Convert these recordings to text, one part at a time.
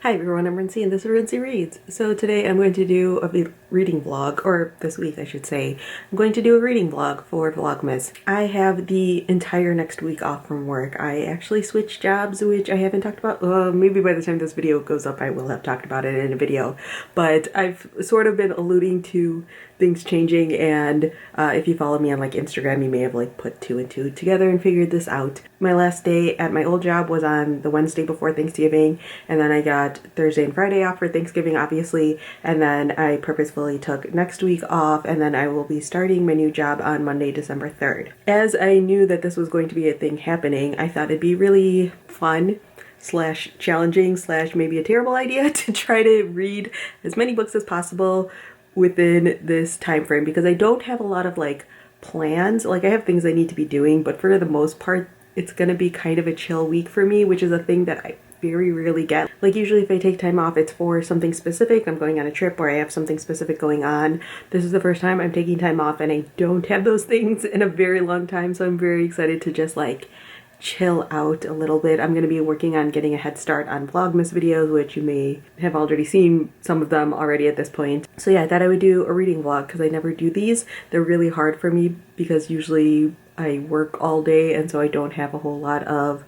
Hi everyone, I'm Rincey and this is Rincey Reads. So today I'm going to do a reading vlog, or this week I should say. I'm going to do a reading vlog for Vlogmas. I have the entire next week off from work. I actually switched jobs, which I haven't talked about. Maybe by the time this video goes up I will have talked about it in a video. But I've sort of been alluding to things changing, and if you follow me on like Instagram, you may have like put two and two together and figured this out. My last day at my old job was on the Wednesday before Thanksgiving, and then I got Thursday and Friday off for Thanksgiving, obviously, and then I purposefully took next week off, and then I will be starting my new job on Monday, December 3rd. As I knew that this was going to be a thing happening, I thought it'd be really fun slash challenging slash maybe a terrible idea to try to read as many books as possible within this time frame, because I don't have a lot of like plans. Like I have things I need to be doing, but for the most part it's gonna be kind of a chill week for me, which is a thing that I very rarely get. Like usually if I take time off, it's for something specific. I'm going on a trip or I have something specific going on. This is the first time I'm taking time off and I don't have those things in a very long time, so I'm very excited to just like chill out a little bit. I'm going to be working on getting a head start on Vlogmas videos, which you may have already seen some of them already at this point. So yeah, I thought I would do a reading vlog because I never do these. They're really hard for me because usually I work all day and so I don't have a whole lot of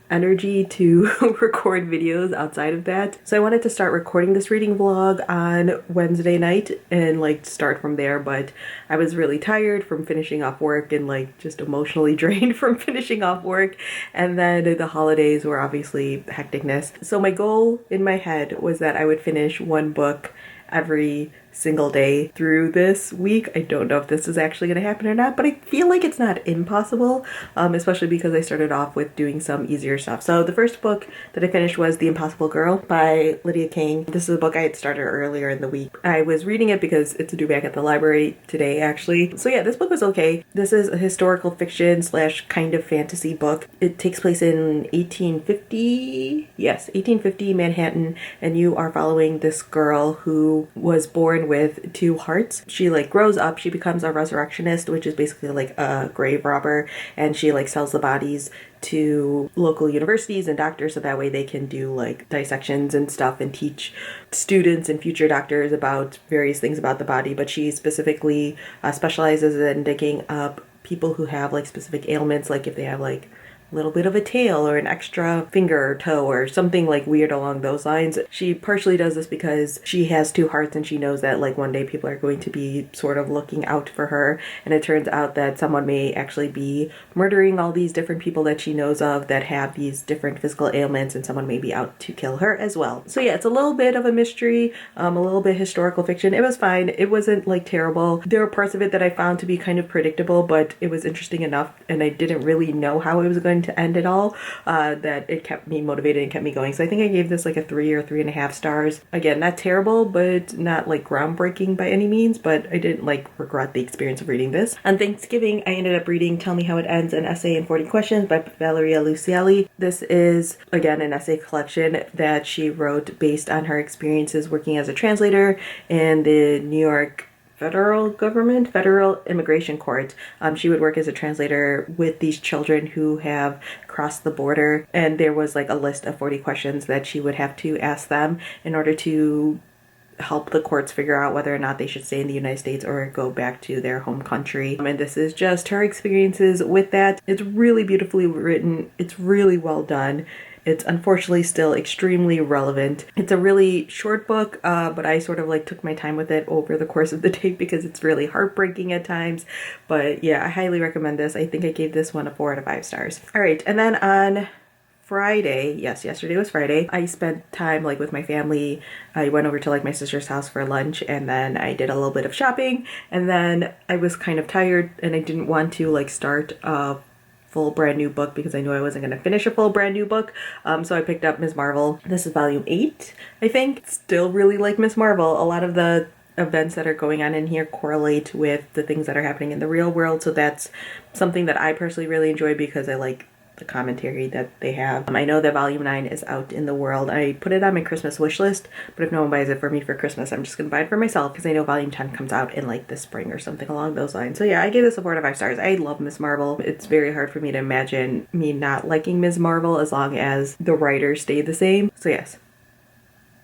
energy to record videos outside of that. So I wanted to start recording this reading vlog on Wednesday night and like start from there, but I was really tired from finishing off work and like just emotionally drained from finishing off work, and then the holidays were obviously hecticness. So my goal in my head was that I would finish one book every single day through this week. I don't know if this is actually going to happen or not, but I feel like it's not impossible, especially because I started off with doing some easier stuff. So the first book that I finished was The Impossible Girl by Lydia King. This is a book I had started earlier in the week. I was reading it because it's due back at the library today, actually. So yeah, this book was okay. This is a historical fiction slash kind of fantasy book. It takes place in 1850, yes, 1850 Manhattan, and you are following this girl who was born with two hearts. She like grows up, she becomes a resurrectionist, which is basically like a grave robber, and she like sells the bodies to local universities and doctors so that way they can do like dissections and stuff and teach students and future doctors about various things about the body. But she specifically specializes in digging up people who have like specific ailments, like if they have like little bit of a tail or an extra finger or toe or something like weird along those lines. She partially does this because she has two hearts and she knows that like one day people are going to be sort of looking out for her, and it turns out that someone may actually be murdering all these different people that she knows of that have these different physical ailments, and someone may be out to kill her as well. So yeah, it's a little bit of a mystery, a little bit historical fiction. It was fine. It wasn't like terrible. There were parts of it that I found to be kind of predictable, but it was interesting enough and I didn't really know how it was going to end at all, that it kept me motivated and kept me going. So I think I gave this like a 3 or 3.5 stars. Again, not terrible, but not like groundbreaking by any means, but I didn't like regret the experience of reading this. On Thanksgiving, I ended up reading Tell Me How It Ends, an essay in 40 questions by Valeria Luciali. This is again an essay collection that she wrote based on her experiences working as a translator in the New York federal immigration court. She would work as a translator with these children who have crossed the border, and there was like a list of 40 questions that she would have to ask them in order to help the courts figure out whether or not they should stay in the United States or go back to their home country. And this is just her experiences with that. It's really beautifully written. It's really well done. It's unfortunately still extremely relevant. It's a really short book, but I sort of like took my time with it over the course of the day because it's really heartbreaking at times. But yeah, I highly recommend this. I think I gave this one a 4 out of 5 stars. All right, and then on Friday, yes, yesterday was Friday, I spent time like with my family. I went over to like my sister's house for lunch, and then I did a little bit of shopping, and then I was kind of tired and I didn't want to like start a full brand new book because I knew I wasn't going to finish a full brand new book. So I picked up Ms. Marvel. This is volume 8, I think. Still really like Ms. Marvel. A lot of the events that are going on in here correlate with the things that are happening in the real world. So that's something that I personally really enjoy because I like the commentary that they have. I know that volume 9 is out in the world. I put it on my Christmas wish list, but if no one buys it for me for Christmas, I'm just gonna buy it for myself because I know volume 10 comes out in like the spring or something along those lines. So yeah, I gave this a 4 out of 5 stars. I love Ms. Marvel. It's very hard for me to imagine me not liking Ms. Marvel as long as the writers stay the same. So yes.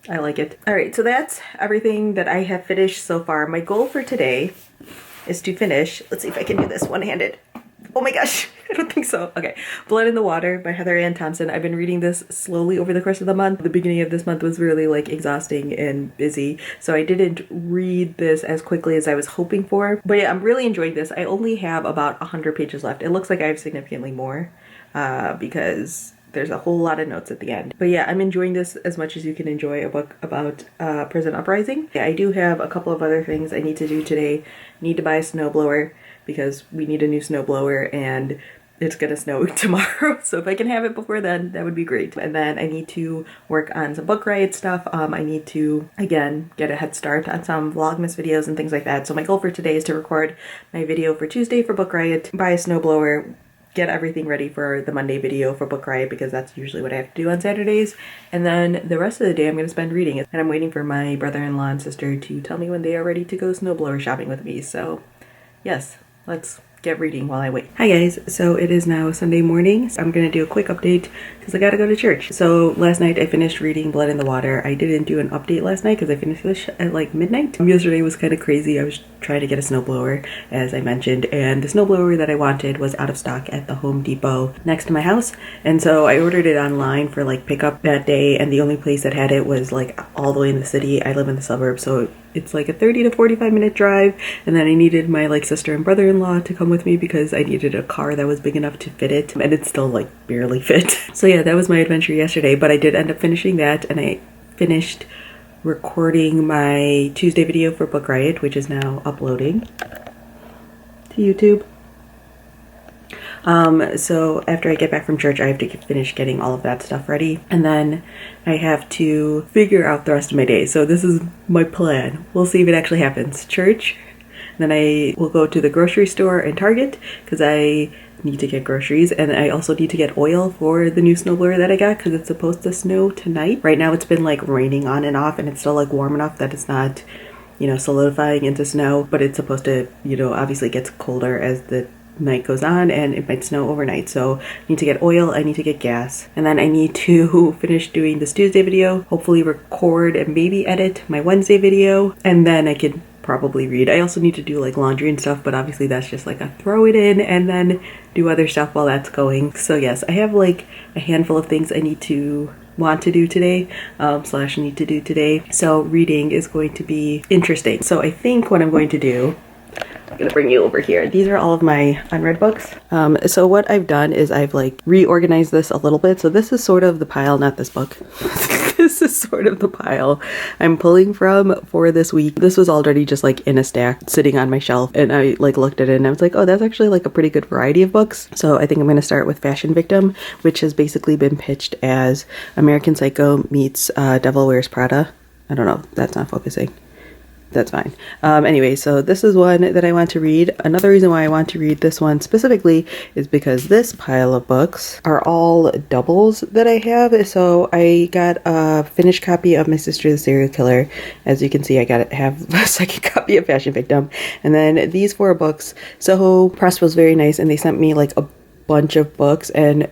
I like it. All right, so that's everything that I have finished so far. My goal for today is to finish, let's see if I can do this one-handed. Oh my gosh, I don't think so. Okay, Blood in the Water by Heather Ann Thompson. I've been reading this slowly over the course of the month. The beginning of this month was really like exhausting and busy, so I didn't read this as quickly as I was hoping for. But yeah, I'm really enjoying this. I only have about 100 pages left. It looks like I have significantly more because there's a whole lot of notes at the end. But yeah, I'm enjoying this as much as you can enjoy a book about prison uprising. Yeah, I do have a couple of other things I need to do today. I need to buy a snowblower because we need a new snowblower and it's gonna snow tomorrow. So if I can have it before then, that would be great. And then I need to work on some book riot stuff. I need to, again, get a head start on some Vlogmas videos and things like that. So my goal for today is to record my video for Tuesday for book riot, buy a snowblower, get everything ready for the Monday video for book riot because that's usually what I have to do on Saturdays. And then the rest of the day I'm going to spend reading it. And I'm waiting for my brother-in-law and sister to tell me when they are ready to go snowblower shopping with me. So yes, let's get reading while I wait. Hi guys, so it is now Sunday morning. So I'm gonna do a quick update because I gotta go to church. So last night I finished reading Blood in the Water. I didn't do an update last night because I finished this at like midnight. Yesterday was kind of crazy. I was trying to get a snowblower, as I mentioned, and the snowblower that I wanted was out of stock at the Home Depot next to my house. And so I ordered it online for like pickup that day, and the only place that had it was like all the way in the city. I live in the suburbs, so it's like a 30 to 45 minute drive, and then I needed my like sister and brother-in-law to come with me because I needed a car that was big enough to fit it, and it still like barely fit. So yeah, that was my adventure yesterday, but I did end up finishing that, and I finished recording my Tuesday video for Book Riot, which is now uploading to YouTube. So after I get back from church, I have to finish getting all of that stuff ready, and then I have to figure out the rest of my day. So this is my plan. We'll see if it actually happens. Church, then I will go to the grocery store and Target because I need to get groceries, and I also need to get oil for the new snowblower that I got because it's supposed to snow tonight. Right now it's been like raining on and off, and it's still like warm enough that it's not, you know, solidifying into snow, but it's supposed to, you know, obviously it gets colder as the night goes on and it might snow overnight. So I need to get oil, I need to get gas, and then I need to finish doing this Tuesday video, hopefully record and maybe edit my Wednesday video, and then I could probably read. I also need to do like laundry and stuff, but obviously that's just like a throw it in and then do other stuff while that's going. So yes, I have like a handful of things I want to do today, slash need to do today. So reading is going to be interesting. So I think what I'm going to do, I'm gonna bring you over here. These are all of my unread books. So what I've done is I've like reorganized this a little bit. So this is sort of the pile, not this book. This is sort of the pile I'm pulling from for this week. This was already just like in a stack sitting on my shelf, and I like looked at it and I was like, oh, that's actually like a pretty good variety of books. So I think I'm gonna start with Fashion Victim, which has basically been pitched as American Psycho meets Devil Wears Prada. I don't know, that's not focusing. That's fine. Anyway, so this is one that I want to read. Another reason why I want to read this one specifically is because this pile of books are all doubles that I have. So I got a finished copy of My Sister the Serial Killer. As you can see, I have a second copy of Fashion Victim. And then these 4 books. Soho Press was very nice, and they sent me like a bunch of books, and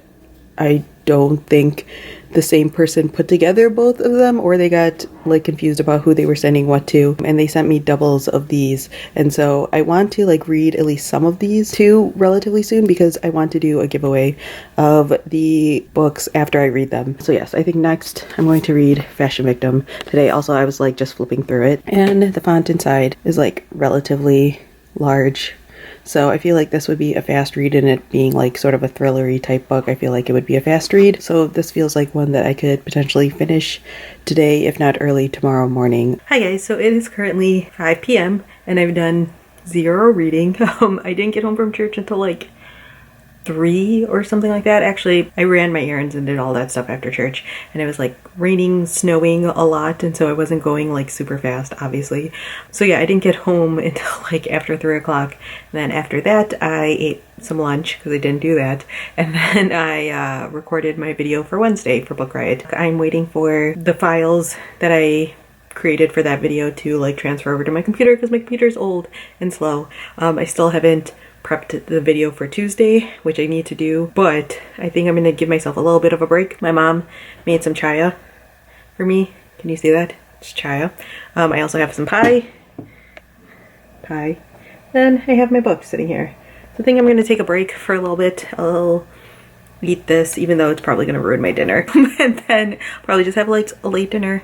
I don't think the same person put together both of them, or they got like confused about who they were sending what to, and they sent me doubles of these. And so I want to like read at least some of these too relatively soon because I want to do a giveaway of the books after I read them. So yes, I think next I'm going to read Fashion Victim today. Also, I was like just flipping through it, and the font inside is like relatively large. So I feel like this would be a fast read, and it being like sort of a thrillery type book, I feel like it would be a fast read. So this feels like one that I could potentially finish today, if not early tomorrow morning. Hi guys, so it is currently 5 p.m. and I've done 0 reading. I didn't get home from church until like 3 or something like that. Actually, I ran my errands and did all that stuff after church, and it was like raining, snowing a lot, and so I wasn't going like super fast, obviously. So yeah, I didn't get home until like after 3 o'clock. And then after that, I ate some lunch because I didn't do that, and then I recorded my video for Wednesday for Book Riot. I'm waiting for the files that I created for that video to like transfer over to my computer because my computer is old and slow. I still haven't prepped the video for Tuesday, which I need to do, but I think I'm gonna give myself a little bit of a break. My mom made some chaya for me Can you see that? It's chaya. I also have some pie. Then I have my book sitting here. So I think I'm going to take a break for a little bit. I'll eat this, even though it's probably going to ruin my dinner. And then probably just have like a late dinner.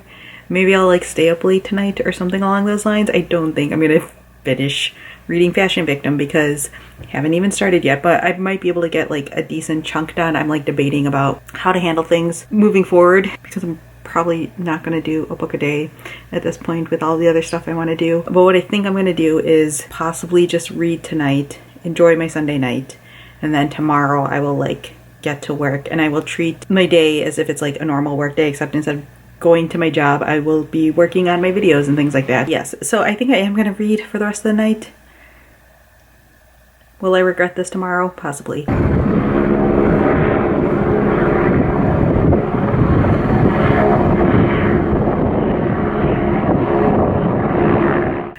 Maybe I'll like stay up late tonight or something along those lines. I don't think I'm going to finish reading Fashion Victim because I haven't even started yet, but I might be able to get like a decent chunk done. I'm like debating about how to handle things moving forward because I'm probably not going to do a book a day at this point with all the other stuff I want to do. But what I think I'm going to do is possibly just read tonight, enjoy my Sunday night, and then tomorrow I will like get to work and I will treat my day as if it's like a normal work day, except instead of going to my job, I will be working on my videos and things like that. Yes, so I think I am going to read for the rest of the night. Will I regret this tomorrow? Possibly.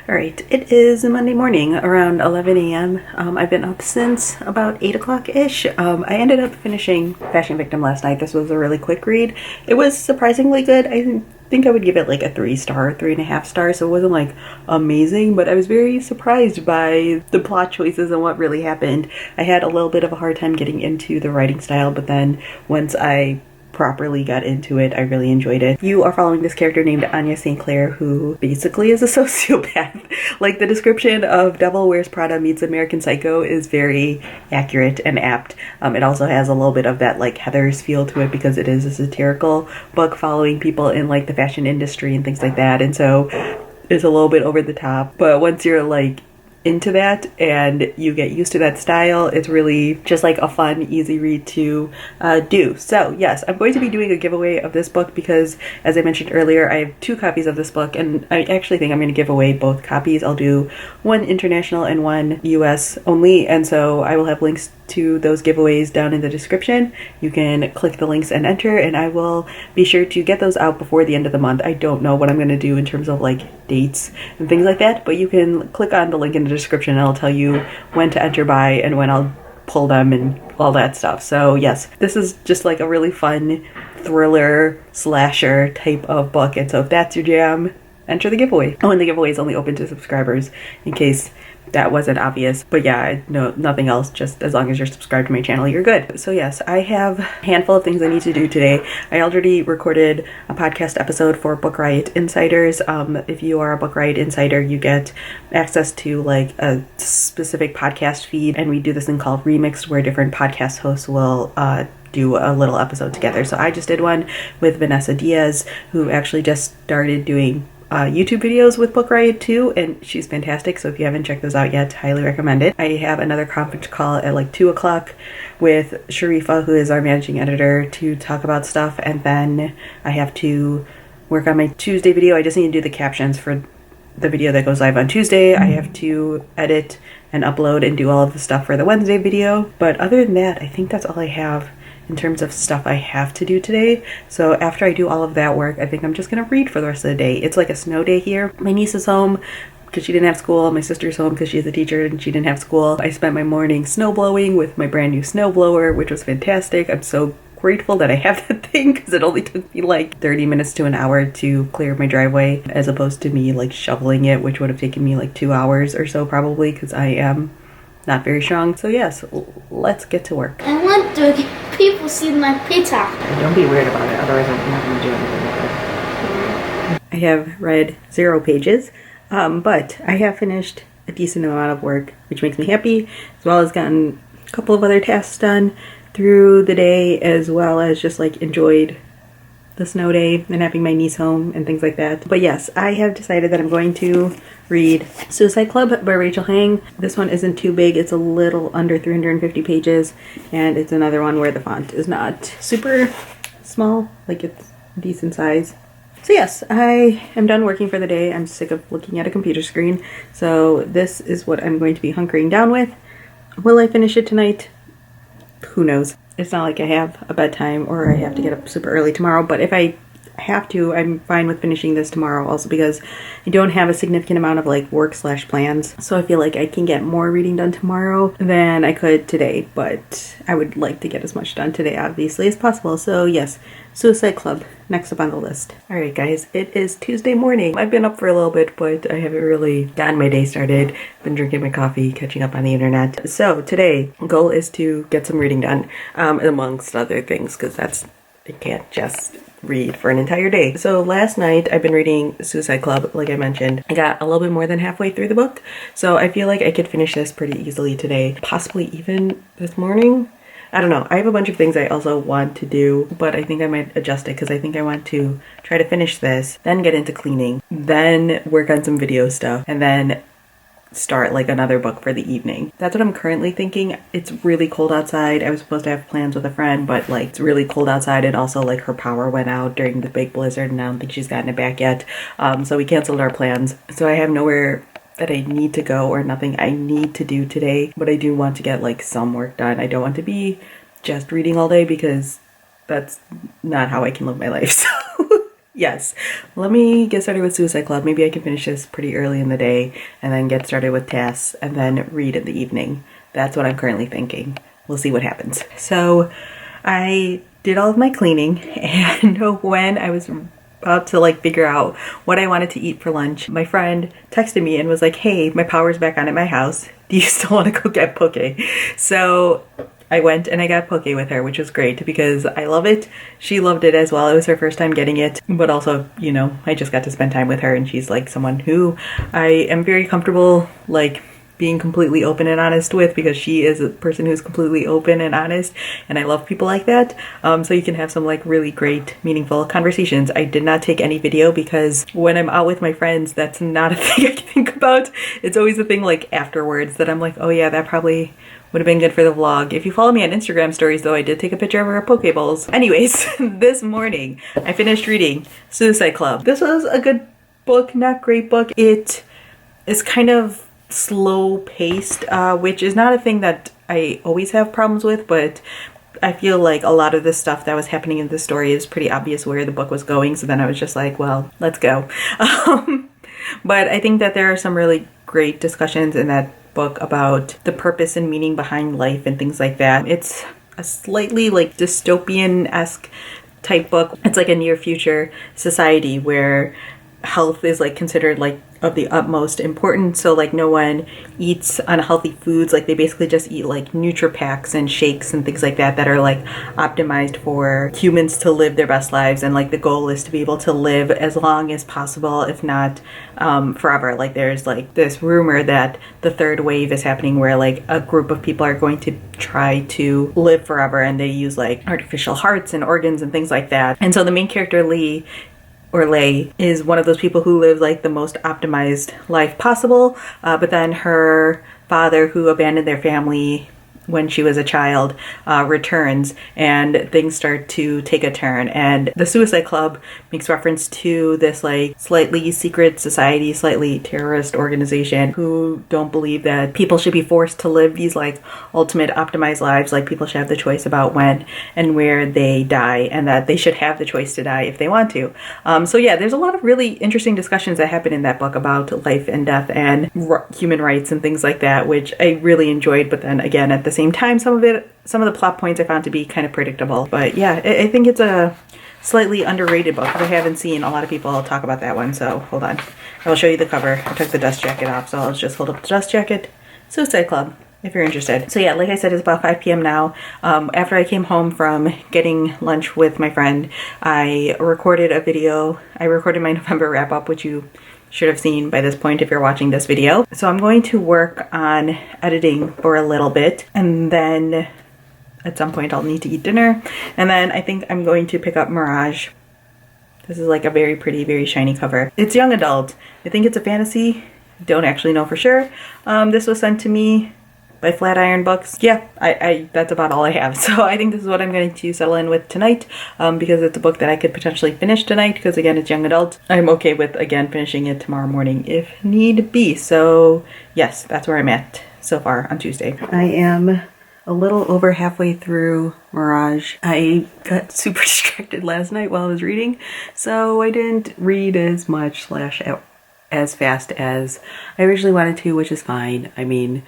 Alright, it is Monday morning around 11 a.m. I've been up since about 8 o'clock-ish. I ended up finishing Fashion Victim last night. This was a really quick read. It was surprisingly good. I think I would give it like a 3-star, 3.5 stars, so it wasn't like amazing, but I was very surprised by the plot choices and what really happened. I had a little bit of a hard time getting into the writing style, but then once I properly got into it, I really enjoyed it. You are following this character named Anya St. Clair, who basically is a sociopath. Like, the description of Devil Wears Prada meets American Psycho is very accurate and apt. It also has a little bit of that like Heathers feel to it because it is a satirical book following people in like the fashion industry and things like that, and so it's a little bit over the top, but once you're like into that and you get used to that style, it's really just like a fun, easy read to do. So yes, I'm going to be doing a giveaway of this book because, as I mentioned earlier, I have 2 copies of this book, and I actually think I'm going to give away both copies. I'll do one international and one US only, and so I will have links to those giveaways down in the description. You can click the links and enter, and I will be sure to get those out before the end of the month. I don't know what I'm going to do in terms of like dates and things like that, but you can click on the link in the description and I'll tell you when to enter by and when I'll pull them and all that stuff. So yes, this is just like a really fun thriller slasher type of book, and so if that's your jam, enter the giveaway. Oh, and the giveaway is only open to subscribers, in case that wasn't obvious. But yeah, no, nothing else, just as long as you're subscribed to my channel, you're good. So yes, I have a handful of things I need to do today. I already recorded a podcast episode for Book Riot Insiders. If you are a Book Riot Insider, you get access to like a specific podcast feed, and we do this thing called Remixed, where different podcast hosts will do a little episode together. So I just did one with Vanessa Diaz, who actually just started doing YouTube videos with Book Riot too, and she's fantastic. So if you haven't checked those out yet, highly recommend it. I have another conference call at like 2 o'clock with Sharifa, who is our managing editor, to talk about stuff, and then I have to work on my Tuesday video. I just need to do the captions for the video that goes live on Tuesday. I have to edit and upload and do all of the stuff for the Wednesday video, but other than that, I think that's all I have in terms of stuff I have to do today. So after I do all of that work, I think I'm just gonna read for the rest of the day. It's like a snow day here. My niece is home because she didn't have school. My sister's home because she's a teacher and she didn't have school. I spent my morning snow blowing with my brand new snow blower, which was fantastic. I'm so grateful that I have that thing because it only took me like 30 minutes to an hour to clear my driveway, as opposed to me like shoveling it, which would have taken me like 2 hours or so probably, because I am not very strong. So yes, let's get to work. I want to people see my pizza. Don't be weird about it, otherwise I'm not going to do anything with it. I have read 0 pages, but I have finished a decent amount of work, which makes me happy, as well as gotten a couple of other tasks done through the day, as well as just like enjoyed the snow day and having my niece home and things like that. But yes, I have decided that I'm going to read Suicide Club by Rachel Hang. This one isn't too big. It's a little under 350 pages, and it's another one where the font is not super small, like it's decent size. So yes, I am done working for the day. I'm sick of looking at a computer screen, so this is what I'm going to be hunkering down with. Will I finish it tonight? Who knows? It's not like I have a bedtime or I have to get up super early tomorrow, but if I have to, I'm fine with finishing this tomorrow, also because I don't have a significant amount of like work slash plans. So I feel like I can get more reading done tomorrow than I could today, but I would like to get as much done today obviously as possible. So yes, Suicide Club next up on the list. All right guys, it is Tuesday morning. I've been up for a little bit, but I haven't really gotten my day started. Been drinking my coffee, catching up on the internet. So today, goal is to get some reading done, amongst other things, because I can't just read for an entire day. So last night I've been reading Suicide Club, like I mentioned. I got a little bit more than halfway through the book, so I feel like I could finish this pretty easily today, possibly even this morning. I don't know. I have a bunch of things I also want to do, but I think I might adjust it because I think I want to try to finish this, then get into cleaning, then work on some video stuff, and then start like another book for the evening. That's what I'm currently thinking. It's really cold outside. I was supposed to have plans with a friend, but like it's really cold outside, and also like her power went out during the big blizzard and I don't think she's gotten it back yet. So we canceled our plans. So I have nowhere that I need to go or nothing I need to do today, but I do want to get like some work done. I don't want to be just reading all day because that's not how I can live my life. So yes, let me get started with Suicide Club. Maybe I can finish this pretty early in the day and then get started with tasks and then read in the evening. That's what I'm currently thinking. We'll see what happens. So I did all of my cleaning, and when I was about to like figure out what I wanted to eat for lunch, my friend texted me and was like, hey, my power's back on at my house. Do you still want to go get poke? So I went and I got poke with her, which was great because I love it. She loved it as well. It was her first time getting it, but also, you know, I just got to spend time with her, and she's like someone who I am very comfortable like being completely open and honest with, because she is a person who's completely open and honest, and I love people like that. So you can have some like really great meaningful conversations. I did not take any video because when I'm out with my friends, that's not a thing I can think about. It's always a thing like afterwards that I'm like, oh yeah, that probably would have been good for the vlog. If you follow me on Instagram stories though, I did take a picture of our Pokeballs. Anyways, this morning I finished reading Suicide Club. This was a good book, not great book. It is kind of slow paced, which is not a thing that I always have problems with, but I feel like a lot of the stuff that was happening in the story is pretty obvious where the book was going, so then I was just like, well, let's go. But I think that there are some really great discussions in that book about the purpose and meaning behind life and things like that. It's a slightly like dystopian-esque type book. It's like a near future society where health is like considered like of the utmost importance. So like no one eats unhealthy foods. Like they basically just eat like NutriPacks and shakes and things like that are like optimized for humans to live their best lives. And like the goal is to be able to live as long as possible, if not forever. Like there's like this rumor that the third wave is happening where like a group of people are going to try to live forever, and they use like artificial hearts and organs and things like that. And so the main character Lei is one of those people who lives like the most optimized life possible, but then her father, who abandoned their family when she was a child, returns, and things start to take a turn. And the Suicide Club makes reference to this like slightly secret society, slightly terrorist organization who don't believe that people should be forced to live these like ultimate optimized lives. Like people should have the choice about when and where they die, and that they should have the choice to die if they want to. So yeah, there's a lot of really interesting discussions that happen in that book about life and death and human rights and things like that, which I really enjoyed. But then again, at the same time, some of the plot points I found to be kind of predictable. But yeah, I think it's a slightly underrated book. I haven't seen a lot of people talk about that one, so hold on. I will show you the cover. I took the dust jacket off, so I'll just hold up the dust jacket. Suicide Club, if you're interested. So yeah, like I said, it's about 5 p.m. now. After I came home from getting lunch with my friend, I recorded a video. I recorded my November wrap-up, which you should have seen by this point if you're watching this video. So I'm going to work on editing for a little bit, and then at some point I'll need to eat dinner, and then I think I'm going to pick up Mirage. This is like a very pretty, very shiny cover. It's young adult. I think it's a fantasy. Don't actually know for sure. This was sent to me by Flatiron Books. Yeah, I that's about all I have. So I think this is what I'm going to settle in with tonight, because it's a book that I could potentially finish tonight, because again, it's young adult. I'm okay with, again, finishing it tomorrow morning if need be. So yes, that's where I'm at so far on Tuesday. I am a little over halfway through Mirage. I got super distracted last night while I was reading, so I didn't read as much slash as fast as I originally wanted to, which is fine. I mean,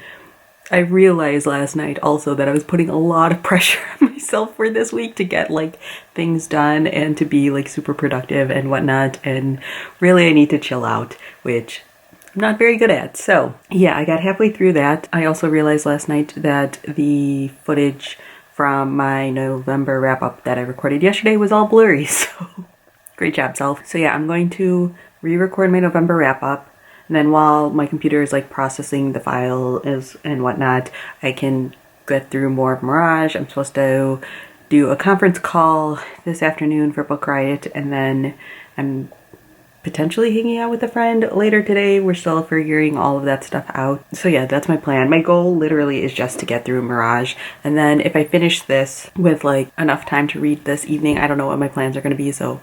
I realized last night also that I was putting a lot of pressure on myself for this week to get like things done and to be like super productive and whatnot, and really I need to chill out, which I'm not very good at. So yeah, I got halfway through that. I also realized last night that the footage from my November wrap-up that I recorded yesterday was all blurry, so great job, self. So yeah, I'm going to re-record my November wrap-up, and then while my computer is like processing the file and whatnot, I can get through more of Mirage. I'm supposed to do a conference call this afternoon for Book Riot, and then I'm potentially hanging out with a friend later today. We're still figuring all of that stuff out. So yeah, that's my plan. My goal literally is just to get through Mirage, and then if I finish this with like enough time to read this evening, I don't know what my plans are going to be, so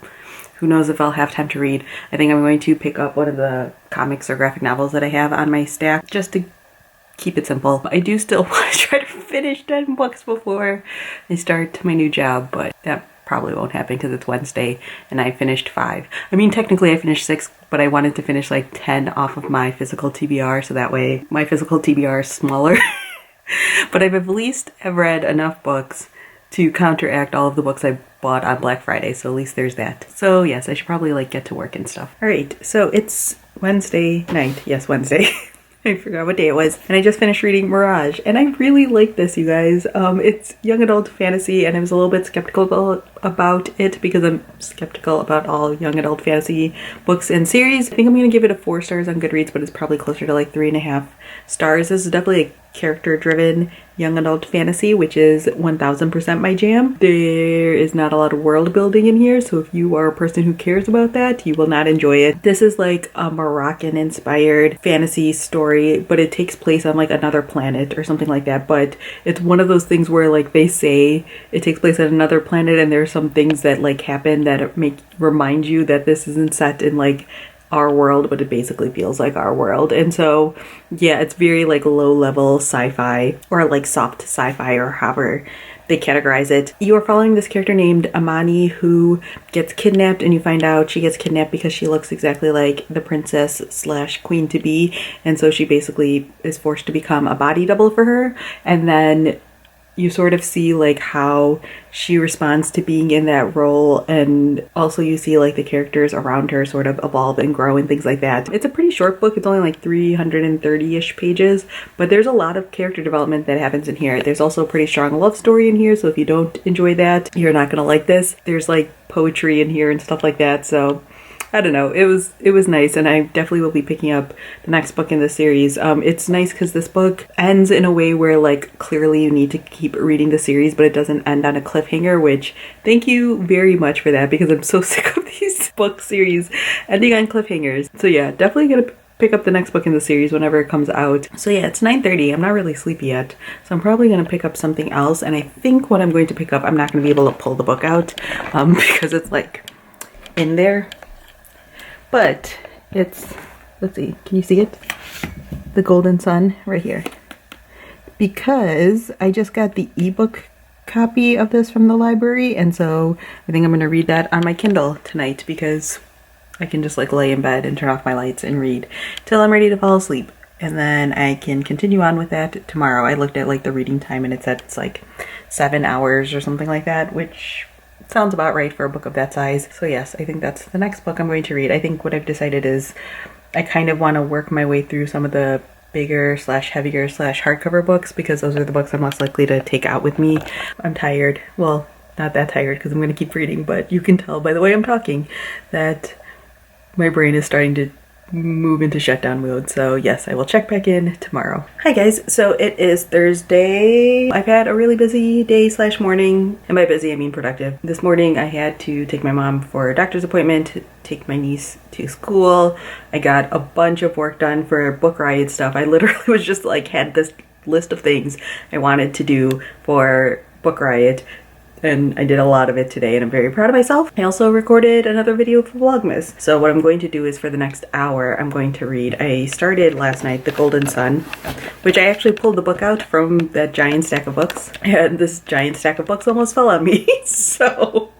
who knows if I'll have time to read. I think I'm going to pick up one of the comics or graphic novels that I have on my stack just to keep it simple. I do still want to try to finish 10 books before I start my new job, but that probably won't happen because it's Wednesday and I finished 5. I mean, technically I finished 6, but I wanted to finish like 10 off of my physical TBR, so that way my physical TBR is smaller. But I've at least have read enough books to counteract all of the books I bought on Black Friday, so at least there's that. So yes, I should probably like get to work and stuff. All right, so it's Wednesday night. Yes, Wednesday. I forgot what day it was, and I just finished reading Mirage, and I really like this, you guys. It's young adult fantasy, and I was a little bit skeptical about it because I'm skeptical about all young adult fantasy books and series. I think I'm gonna give it a 4 stars on Goodreads, but it's probably closer to like 3.5 stars. This is definitely a character-driven young adult fantasy, which is 1000% my jam. There is not a lot of world building in here, so if you are a person who cares about that, you will not enjoy it. This is like a Moroccan-inspired fantasy story, but it takes place on like another planet or something like that. But it's one of those things where like they say it takes place on another planet, and there are some things that like happen that remind you that this isn't set in like our world, but it basically feels like our world. And so yeah, it's very like low level sci-fi, or like soft sci-fi, or however they categorize it. You are following this character named Amani who gets kidnapped, and you find out she gets kidnapped because she looks exactly like the princess slash queen to be, and so she basically is forced to become a body double for her. And then you sort of see like how she responds to being in that role, and also you see like the characters around her sort of evolve and grow and things like that. It's a pretty short book. It's only like 330-ish pages, but there's a lot of character development that happens in here. There's also a pretty strong love story in here, so if you don't enjoy that, you're not gonna like this. There's like poetry in here and stuff like that, so I don't know, it was nice, and I definitely will be picking up the next book in the series. It's nice because this book ends in a way where like clearly you need to keep reading the series, but it doesn't end on a cliffhanger, which thank you very much for that, because I'm so sick of these book series ending on cliffhangers. So yeah, definitely gonna pick up the next book in the series whenever it comes out. So yeah, it's 9:30. I'm not really sleepy yet, so I'm probably going to pick up something else. And I think what I'm going to pick up, I'm not going to be able to pull the book out because it's like in there. But it's, let's see, can you see it? The Golden Sun right here. Because I just got the ebook copy of this from the library, and so I think I'm going to read that on my Kindle tonight, because I can just like lay in bed and turn off my lights and read till I'm ready to fall asleep. And then I can continue on with that tomorrow. I looked at like the reading time and it said it's like 7 hours or something like that, which sounds about right for a book of that size. So yes, I think that's the next book I'm going to read. I think what I've decided is I kind of want to work my way through some of the bigger slash heavier slash hardcover books, because those are the books I'm less likely to take out with me. I'm tired. Well, not that tired because I'm going to keep reading, but you can tell by the way I'm talking that my brain is starting to move into shutdown mode. So yes, I will check back in tomorrow. Hi guys, so it is Thursday. I've had a really busy day slash morning, and by busy I mean productive. This morning I had to take my mom for a doctor's appointment, take my niece to school. I got a bunch of work done for Book Riot stuff. I literally was just like had this list of things I wanted to do for Book Riot, and I did a lot of it today and I'm very proud of myself. I also recorded another video for Vlogmas. So what I'm going to do is for the next hour, I'm going to read. I started last night The Golden Sun, which I actually pulled the book out from that giant stack of books, and this giant stack of books almost fell on me. So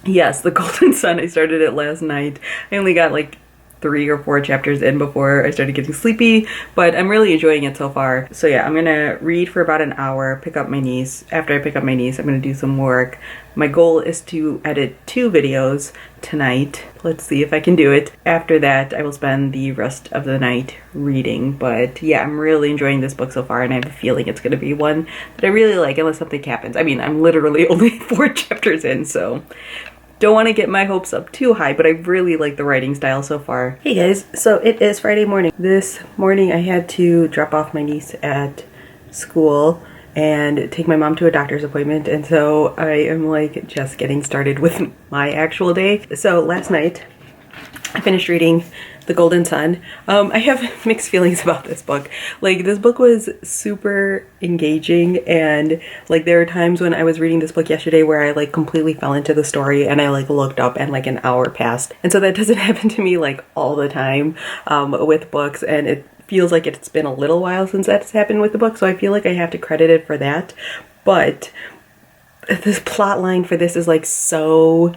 yes, The Golden Sun, I started it last night. I only got like 3 or 4 chapters in before I started getting sleepy, but I'm really enjoying it so far. So yeah, I'm gonna read for about an hour, pick up my niece. After I pick up my niece, I'm gonna do some work. My goal is to edit 2 videos tonight. Let's see if I can do it. After that, I will spend the rest of the night reading. But yeah, I'm really enjoying this book so far, and I have a feeling it's gonna be one that I really like unless something happens. I mean, I'm literally only 4 chapters in, so don't want to get my hopes up too high, but I really like the writing style so far. Hey guys, so it is Friday morning. This morning I had to drop off my niece at school and take my mom to a doctor's appointment, and so I am like just getting started with my actual day. So last night I finished reading The Golden Sun. I have mixed feelings about this book. Like, this book was super engaging, and like there were times when I was reading this book yesterday where I like completely fell into the story and I like looked up and like an hour passed. And so that doesn't happen to me like all the time with books, and it feels like it's been a little while since that's happened with the book, so I feel like I have to credit it for that. But this plot line for this is like so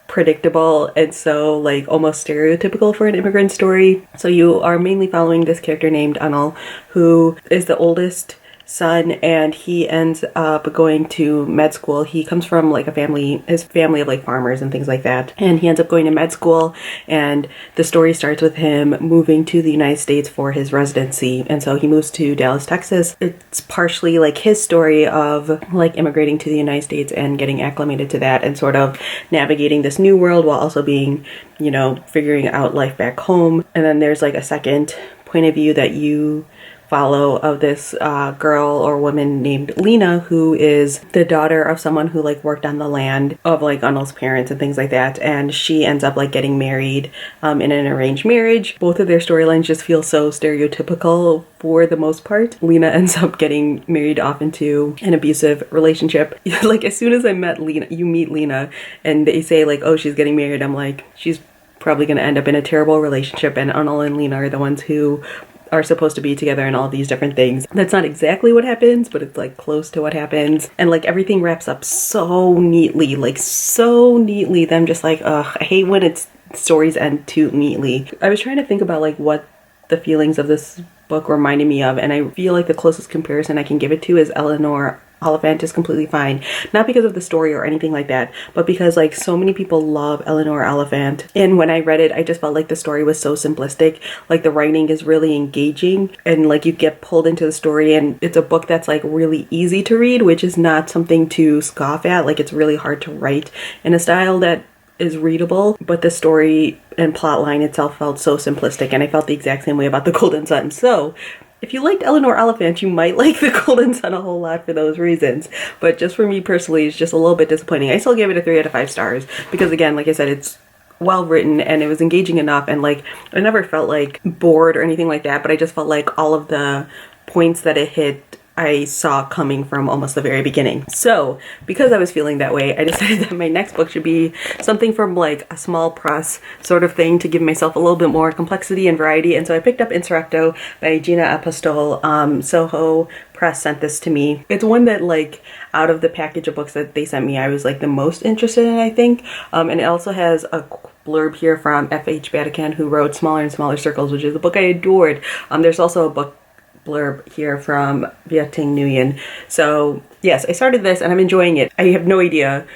predictable and so like almost stereotypical for an immigrant story. So you are mainly following this character named Anil, who is the oldest son, and he ends up going to med school. He comes from like his family of like farmers and things like that, and he ends up going to med school, and the story starts with him moving to the United States for his residency. And so he moves to Dallas, Texas. It's partially like his story of like immigrating to the United States and getting acclimated to that and sort of navigating this new world while also being, you know, figuring out life back home. And then there's like a second point of view that you follow of this girl or woman named Lena, who is the daughter of someone who like worked on the land of like Anil's parents and things like that, and she ends up like getting married in an arranged marriage. Both of their storylines just feel so stereotypical for the most part. Lena ends up getting married off into an abusive relationship. Like, as soon as I met Lena, you meet Lena and they say like, oh, she's getting married, I'm like, she's probably gonna end up in a terrible relationship, and Anil and Lena are the ones who are supposed to be together and all these different things. That's not exactly what happens, but it's like close to what happens. And like everything wraps up so neatly, like so neatly that I'm just like, ugh, I hate when stories end too neatly. I was trying to think about like what the feelings of this book reminded me of, and I feel like the closest comparison I can give it to is Eleanor Oliphant Is Completely Fine. Not because of the story or anything like that, but because like so many people love Eleanor Oliphant, and when I read it I just felt like the story was so simplistic. Like, the writing is really engaging and like you get pulled into the story, and it's a book that's like really easy to read, which is not something to scoff at. Like, it's really hard to write in a style that is readable, but the story and plot line itself felt so simplistic, and I felt the exact same way about The Golden Sun. So if you liked Eleanor Oliphant, you might like The Golden Sun a whole lot for those reasons. But just for me personally, it's just a little bit disappointing. I still gave it a 3 out of 5 stars because, again, like I said, it's well written and it was engaging enough, and like I never felt like bored or anything like that, but I just felt like all of the points that it hit I saw coming from almost the very beginning. So because I was feeling that way, I decided that my next book should be something from like a small press sort of thing to give myself a little bit more complexity and variety. And so I picked up Insurrecto by Gina Apostol. Soho Press sent this to me. It's one that, like, out of the package of books that they sent me, I was like the most interested in, I think. And it also has a blurb here from F.H. Vatican, who wrote Smaller and Smaller Circles, which is a book I adored. There's also a book blurb here from Viet-Ting Nguyen. So yes, I started this and I'm enjoying it. I have no idea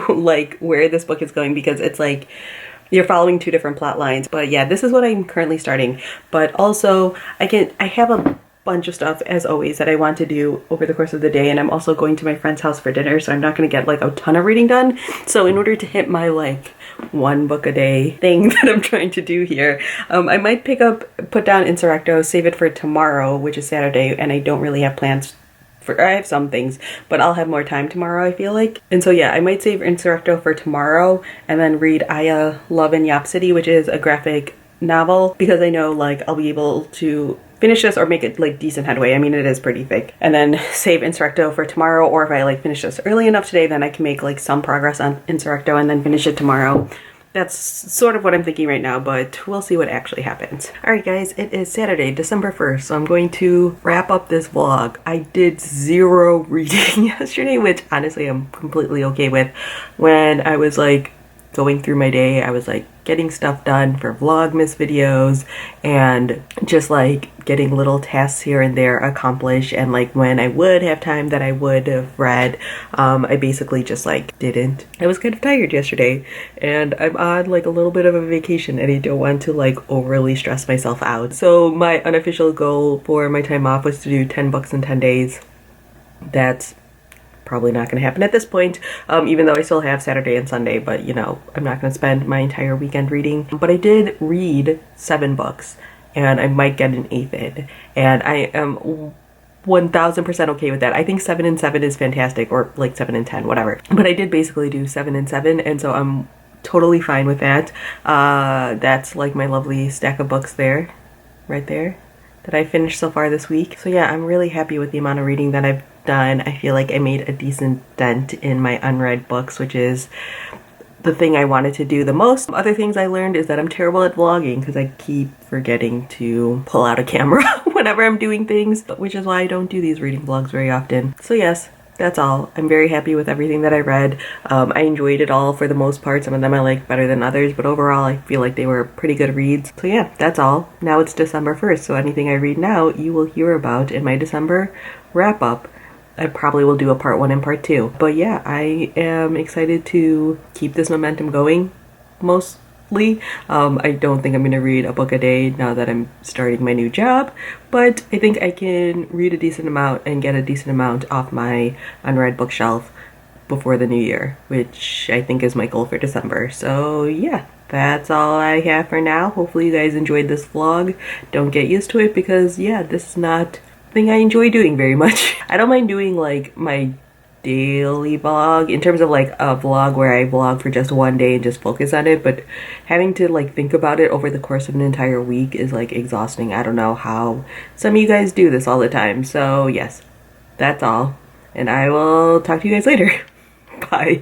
like where this book is going because it's like you're following 2 different plot lines. But yeah, this is what I'm currently starting. But also I have a bunch of stuff, as always, that I want to do over the course of the day, and I'm also going to my friend's house for dinner, so I'm not going to get like a ton of reading done. So in order to hit my like 1 book a day thing that I'm trying to do here, I might put down Insurrecto, save it for tomorrow, which is Saturday, and I don't really have plans I have some things, but I'll have more time tomorrow, I feel like. And so yeah, I might save Insurrecto for tomorrow and then read Aya, Love in Yop City, which is a graphic novel, because I know like I'll be able to finish this or make it like decent headway. I mean, it is pretty thick. And then save insurrecto for tomorrow, or if I like finish this early enough today, then I can make like some progress on insurrecto and then finish it tomorrow. That's sort of what I'm thinking right now, but we'll see what actually happens. All right, guys, it is Saturday, December 1st, so I'm going to wrap up this vlog. I did 0 reading yesterday, which honestly I'm completely okay with. When I was like going through my day, I was like getting stuff done for Vlogmas videos and just like getting little tasks here and there accomplished, and like when I would have time that I would have read, I basically just like didn't. I was kind of tired yesterday and I'm on like a little bit of a vacation and I don't want to like overly stress myself out. So my unofficial goal for my time off was to do 10 books in 10 days. That's probably not going to happen at this point, even though I still have Saturday and Sunday, but you know, I'm not going to spend my entire weekend reading. But I did read 7 books and I might get an 8th in, and I am 1000% okay with that. I think 7 and 7 is fantastic, or like 7 and 10, whatever. But I did basically do 7 and 7, and so I'm totally fine with that. That's like my lovely stack of books there, right there, that I finished so far this week. So yeah, I'm really happy with the amount of reading that I've done. I feel like I made a decent dent in my unread books, which is the thing I wanted to do the most. Other things I learned is that I'm terrible at vlogging because I keep forgetting to pull out a camera whenever I'm doing things, which is why I don't do these reading vlogs very often. So yes, that's all. I'm very happy with everything that I read. I enjoyed it all for the most part. Some of them I like better than others, but overall I feel like they were pretty good reads. So yeah, that's all. Now it's December 1st, so anything I read now you will hear about in my December wrap up. I probably will do a part 1 and part 2. But yeah, I am excited to keep this momentum going, mostly. I don't think I'm going to read a book a day now that I'm starting my new job, but I think I can read a decent amount and get a decent amount off my unread bookshelf before the new year, which I think is my goal for December. So yeah, that's all I have for now. Hopefully you guys enjoyed this vlog. Don't get used to it because yeah, this is not thing I enjoy doing very much. I don't mind doing like my daily vlog in terms of like a vlog where I vlog for just one day and just focus on it, but having to like think about it over the course of an entire week is like exhausting. I don't know how some of you guys do this all the time. So yes, that's all, and I will talk to you guys later. Bye.